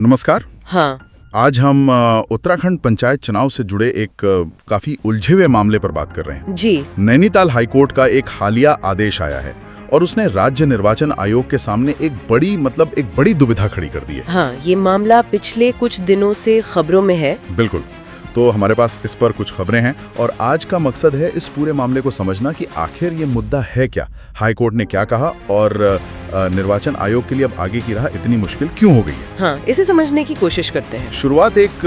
नमस्कार। हाँ। आज हम उत्तराखंड पंचायत चुनाव से जुड़े एक काफी उलझे हुए मामले पर बात कर रहे हैं। जी। नैनीताल हाईकोर्ट का एक हालिया आदेश आया है और उसने राज्य निर्वाचन आयोग के सामने एक बड़ी दुविधा खड़ी कर दी है। हाँ, ये मामला पिछले कुछ दिनों से खबरों में है। बिल्कुल। तो हमारे पास इस पर कुछ खबरें हैं और आज का मकसद है इस पूरे मामले को समझना कि आखिर ये मुद्दा है क्या, हाईकोर्ट ने क्या कहा और निर्वाचन आयोग के लिए अब आगे की राह इतनी मुश्किल क्यों हो गई है। हाँ, इसे समझने की कोशिश करते हैं। शुरुआत एक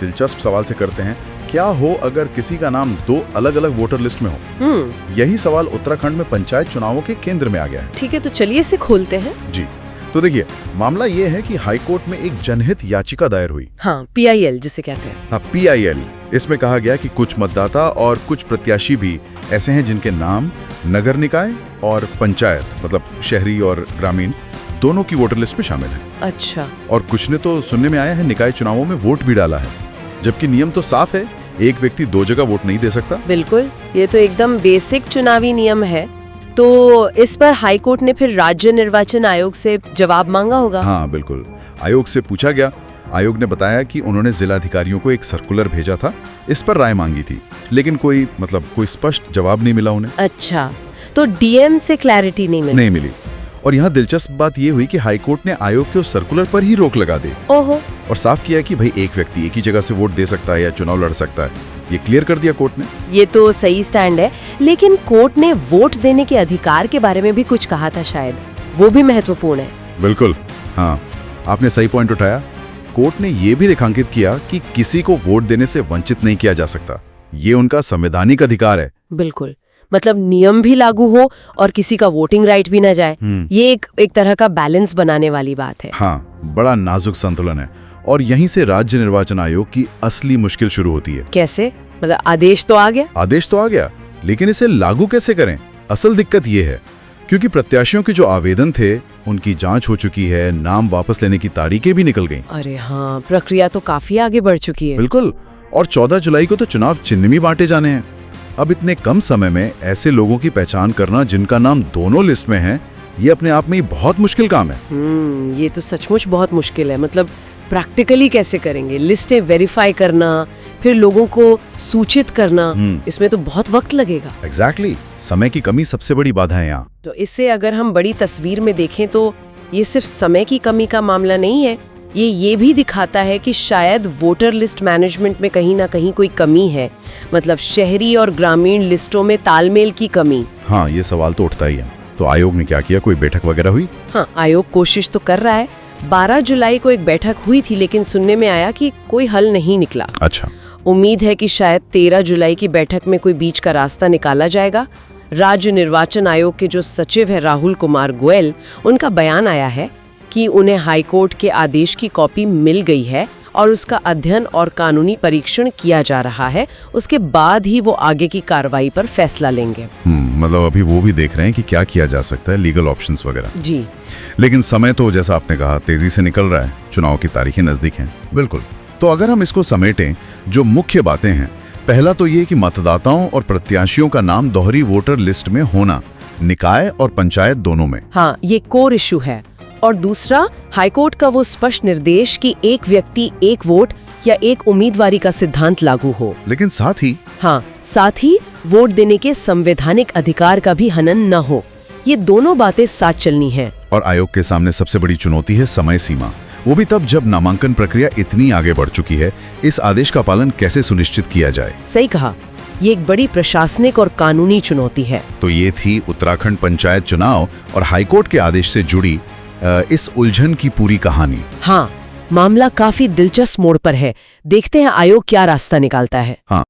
दिलचस्प सवाल से करते हैं। क्या हो अगर किसी का नाम दो अलग अलग वोटर लिस्ट में हो? यही सवाल उत्तराखंड में पंचायत चुनावों के केंद्र में आ गया है। ठीक है, तो चलिए इसे खोलते हैं। जी, तो देखिए, मामला ये है कि हाईकोर्ट में एक जनहित याचिका दायर हुई। हाँ, PIL जिसे कहते हैं। हाँ, PIL। इसमें कहा गया कि कुछ मतदाता और कुछ प्रत्याशी भी ऐसे हैं जिनके नाम नगर निकाय और पंचायत शहरी और ग्रामीण दोनों की वोटर लिस्ट में शामिल है। अच्छा। और कुछ ने तो सुनने में आया है निकाय चुनावों में वोट भी डाला है, जबकि नियम तो साफ है, एक व्यक्ति दो जगह वोट नहीं दे सकता। बिल्कुल, ये तो एकदम बेसिक चुनावी नियम है। तो इस पर हाईकोर्ट ने फिर राज्य निर्वाचन आयोग से जवाब मांगा होगा। हाँ बिल्कुल, आयोग से पूछा गया। आयोग ने बताया कि उन्होंने जिलाधिकारियों को एक सर्कुलर भेजा था, इस पर राय मांगी थी, लेकिन कोई स्पष्ट जवाब नहीं मिला उन्हें। अच्छा, तो DM से क्लैरिटी नहीं मिली। और यहाँ दिलचस्प बात ये हुई कि हाईकोर्ट ने आयोग के उस सर्कुलर पर ही रोक लगा दी। ओहो। और साफ किया कि भाई एक व्यक्ति एक ही जगह से वोट दे सकता है या चुनाव लड़ सकता है, ये क्लियर कर दिया कोर्ट ने। ये तो सही स्टैंड है, लेकिन कोर्ट ने वोट देने के अधिकार के बारे में भी कुछ कहा था, शायद वो भी महत्वपूर्ण है। बिल्कुल, हाँ, आपने सही पॉइंट उठाया। कोर्ट ने ये भी रेखांकित किया कि किसी को वोट देने से वंचित नहीं किया जा सकता, ये उनका संवैधानिक अधिकार है। बिल्कुल, नियम भी लागू हो और किसी का वोटिंग राइट भी ना जाए। ये एक तरह का बैलेंस बनाने वाली बात है। हाँ, बड़ा नाजुक संतुलन है। और यहीं से राज्य निर्वाचन आयोग की असली मुश्किल शुरू होती है। कैसे? आदेश तो आ गया, लेकिन इसे लागू कैसे करें? असल दिक्कत ये है क्योंकि प्रत्याशियों के जो आवेदन थे उनकी जांच हो चुकी है, नाम वापस लेने की तारीखें भी निकल गईं। अरे हाँ, प्रक्रिया तो काफी आगे बढ़ चुकी है। बिल्कुल, और 14 जुलाई को तो चुनाव चिन्ह भी बांटे जाने हैं। अब इतने कम समय में ऐसे लोगों की पहचान करना जिनका नाम दोनों लिस्ट में है, ये अपने आप में ही बहुत मुश्किल काम है। ये तो सचमुच बहुत मुश्किल है। प्रैक्टिकली कैसे करेंगे? लिस्टें वेरीफाई करना, फिर लोगों को सूचित करना, इसमें तो बहुत वक्त लगेगा। एग्जैक्टली, समय की कमी सबसे बड़ी बाधा है यहाँ। तो इससे अगर हम बड़ी तस्वीर में देखें तो ये सिर्फ समय की कमी का मामला नहीं है, ये भी दिखाता है कि शायद वोटर लिस्ट मैनेजमेंट में कहीं ना कहीं कोई कमी है। शहरी और ग्रामीण लिस्टों में तालमेल की कमी। हाँ, ये सवाल तो उठता ही है। तो आयोग ने क्या किया? कोई बैठक वगैरह हुई? हाँ, आयोग कोशिश तो कर रहा है। 12 जुलाई को एक बैठक हुई थी, लेकिन सुनने में आया कि कोई हल नहीं निकला। अच्छा। उम्मीद है कि शायद 13 जुलाई की बैठक में कोई बीच का रास्ता निकाला जाएगा। राज्य निर्वाचन आयोग के जो सचिव है राहुल कुमार गोयल, उनका बयान आया है कि उन्हें हाईकोर्ट के आदेश की कॉपी मिल गई है और उसका अध्ययन और कानूनी परीक्षण किया जा रहा है। उसके बाद ही वो आगे की कार्रवाई पर फैसला लेंगे। अभी वो भी देख रहे हैं कि क्या किया जा सकता है, लीगल ऑप्शंस वगैरह। जी। लेकिन समय तो जैसा आपने कहा तेजी से निकल रहा है, चुनाव की तारीखें नजदीक हैं। बिल्कुल। तो अगर हम इसको समेटें, जो मुख्य बातें हैं, पहला तो ये कि मतदाताओं और प्रत्याशियों का नाम दोहरी वोटर लिस्ट में होना, निकाय और पंचायत दोनों में। हाँ, ये कोर इशू है। और दूसरा, हाईकोर्ट का वो स्पष्ट निर्देश कि एक व्यक्ति एक वोट या एक उम्मीदवारी का सिद्धांत लागू हो। लेकिन साथ ही वोट देने के संवैधानिक अधिकार का भी हनन न हो। ये दोनों बातें साथ चलनी हैं। और आयोग के सामने सबसे बड़ी चुनौती है समय सीमा, वो भी तब जब नामांकन प्रक्रिया इतनी आगे बढ़ चुकी है। इस आदेश का पालन कैसे सुनिश्चित किया जाए? सही कहा, ये एक बड़ी प्रशासनिक और कानूनी चुनौती है। तो ये थी उत्तराखंड पंचायत चुनाव और हाईकोर्ट के आदेश से जुड़ी इस उलझन की पूरी कहानी। हाँ, मामला काफी दिलचस्प मोड़ पर है। देखते हैं आयोग क्या रास्ता निकालता है। हाँ।